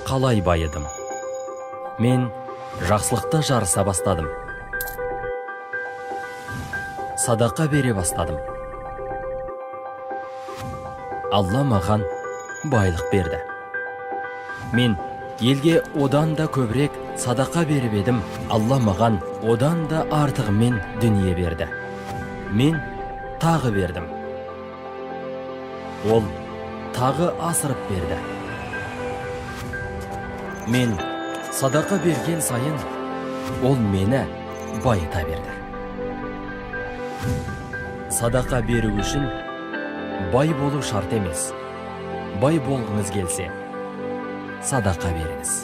қалай байыдым. Мен жақсылықта жарыса бастадым. Садақа бере бастадым. Алла маған байлық берді. Мен елге одан да көбірек садақа беріп едім. Алла маған одан да артығымен дүние берді. Мен тағы бердім. Ол тағы асырып берді. Мен садақа берген сайын ол мені байыта берді. Садақа беру үшін бай болу шарт емес. Бай болғыңыз келсе, садақа беріңіз.